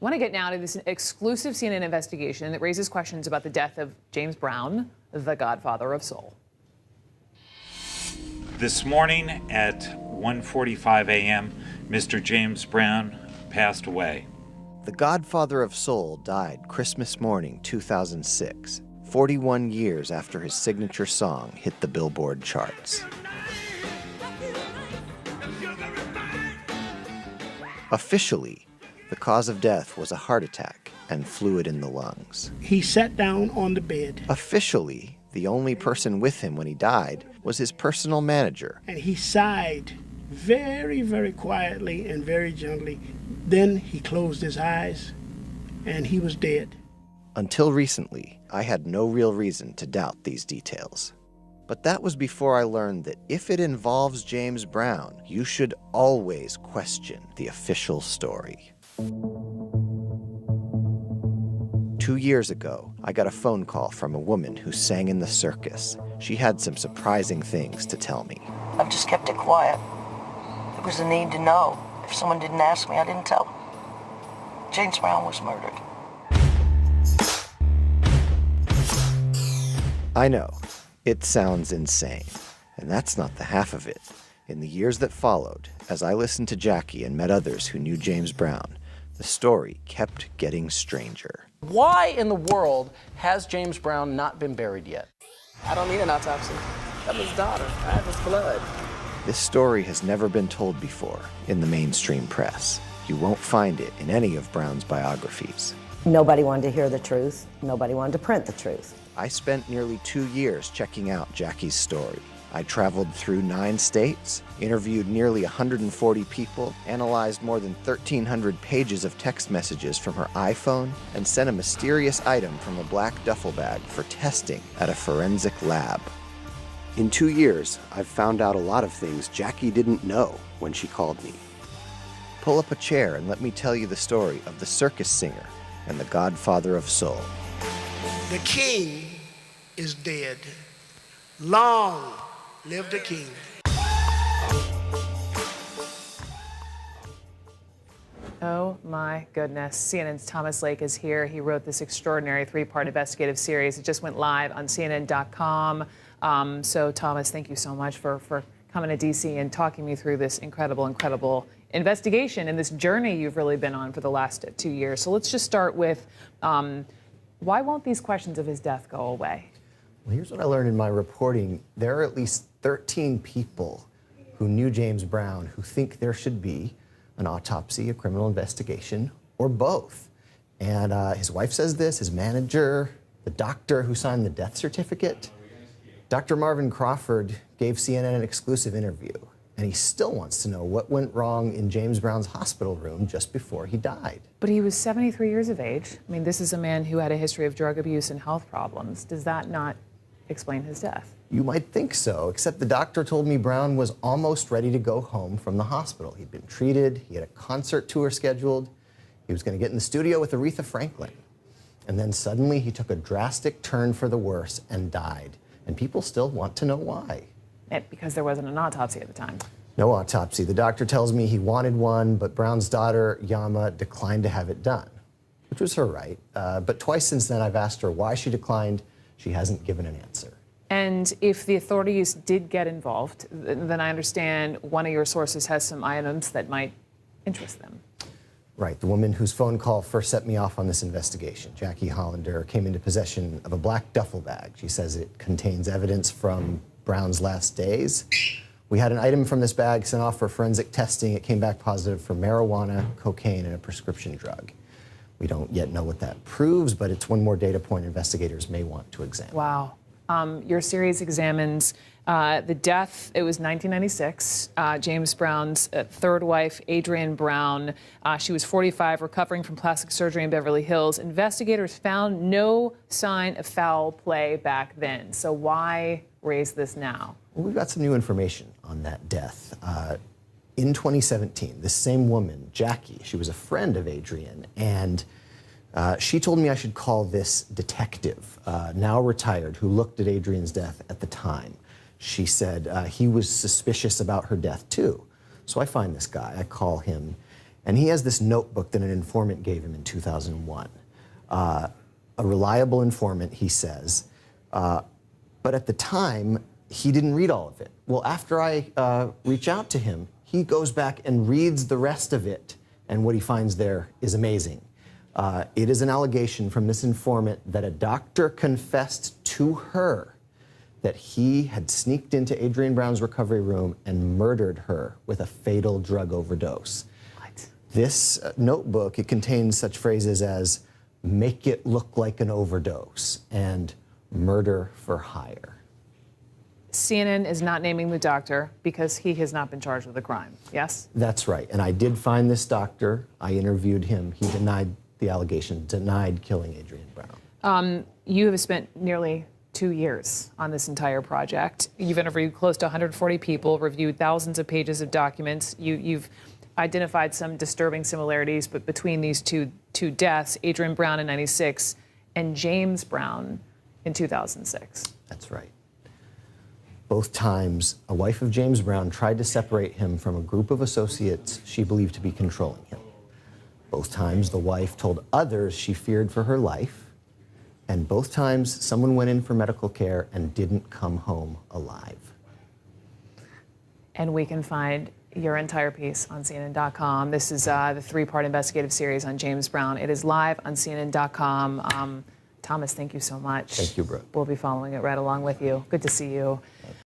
I want to get now to this exclusive CNN investigation that raises questions about the death of James Brown, the godfather of soul. This morning at 1:45 a.m., Mr. James Brown passed away. The godfather of soul died Christmas morning 2006, 41 years after his signature song hit the Billboard charts. Officially, the cause of death was a heart attack and fluid in the lungs. He sat down on the bed. Officially, the only person with him when he died was his personal manager. And he sighed very, very quietly and very gently. Then he closed his eyes, and he was dead. Until recently, I had no real reason to doubt these details. But that was before I learned that if it involves James Brown, you should always question the official story. 2 years ago, I got a phone call from a woman who sang in the circus. She had some surprising things to tell me. I've just kept it quiet. It was a need to know. If someone didn't ask me, I didn't tell them. James Brown was murdered. I know, it sounds insane, and that's not the half of it. In the years that followed, as I listened to Jackie and met others who knew James Brown, the story kept getting stranger. Why in the world has James Brown not been buried yet? I don't need an autopsy. I'm his daughter. I have his blood. This story has never been told before in the mainstream press. You won't find it in any of Brown's biographies. Nobody wanted to hear the truth. Nobody wanted to print the truth. I spent nearly 2 years checking out Jackie's story. I traveled through 9 states, interviewed nearly 140 people, analyzed more than 1,300 pages of text messages from her iPhone, and sent a mysterious item from a black duffel bag for testing at a forensic lab. In 2 years, I've found out a lot of things Jackie didn't know when she called me. Pull up a chair and let me tell you the story of the circus singer and the godfather of soul. The king is dead. Long live the king. Oh my goodness. CNN's Thomas Lake is here. He wrote this extraordinary 3-part investigative series. It just went live on CNN.com. So Thomas, thank you so much for coming to DC and talking me through this incredible investigation and this journey you've really been on for the last 2 years. So let's just start with why won't these questions of his death go away? Well, here's what I learned in my reporting. There are at least 13 people who knew James Brown who think there should be an autopsy, a criminal investigation, or both. And his wife says this, his manager, the doctor who signed the death certificate. Dr. Marvin Crawford gave CNN an exclusive interview, and he still wants to know what went wrong in James Brown's hospital room just before he died. But he was 73 years of age. I mean, this is a man who had a history of drug abuse and health problems. Does that not explain his death? You might think so, except the doctor told me Brown was almost ready to go home from the hospital. He'd been treated, he had a concert tour scheduled, he was going to get in the studio with Aretha Franklin. And then suddenly he took a drastic turn for the worse and died. And people still want to know why. Because there wasn't an autopsy at the time. No autopsy. The doctor tells me he wanted one, but Brown's daughter, Yama, declined to have it done, which was her right. But twice since then, I've asked her why she declined. She hasn't given an answer. And if the authorities did get involved, then I understand one of your sources has some items that might interest them. Right. The woman whose phone call first set me off on this investigation, Jackie Hollander, came into possession of a black duffel bag. She says it contains evidence from Brown's last days. We had an item from this bag sent off for forensic testing. It came back positive for marijuana, cocaine, and a prescription drug. We don't yet know what that proves, but it's one more data point investigators may want to examine. Wow. Your series examines the death. It was 1996. James Brown's third wife, Adrienne Brown. She was 45, recovering from plastic surgery in Beverly Hills. Investigators found no sign of foul play back then. So why raise this now? Well, we've got some new information on that death. In 2017, this same woman, Jackie, she was a friend of Adrienne, and she told me I should call this detective, now retired, who looked at Adrienne's death at the time. She said he was suspicious about her death too. So I find this guy, I call him, And he has this notebook that an informant gave him in 2001. A reliable informant, he says. But at the time, he didn't read all of it. Well, after I reach out to him, he goes back and reads the rest of it, and what he finds there is amazing. It is an allegation from this informant that a doctor confessed to her that he had sneaked into Adrienne Brown's recovery room and murdered her with a fatal drug overdose. What? This notebook, it contains such phrases as make it look like an overdose and murder for hire. CNN is not naming the doctor because he has not been charged with a crime, yes? That's right. And I did find this doctor. I interviewed him. He denied the allegation, denied killing Adrienne Brown. You have spent nearly 2 years on this entire project. You've interviewed close to 140 people, reviewed thousands of pages of documents. You've identified some disturbing similarities but between these two deaths, Adrienne Brown in '96 and James Brown in 2006. That's right. Both times, a wife of James Brown tried to separate him from a group of associates she believed to be controlling him. Both times, the wife told others she feared for her life. And both times, someone went in for medical care and didn't come home alive. And we can find your entire piece on CNN.com. This is the three-part investigative series on James Brown. It is live on CNN.com. Thomas, thank you so much. Thank you, Brooke. We'll be following it right along with you. Good to see you.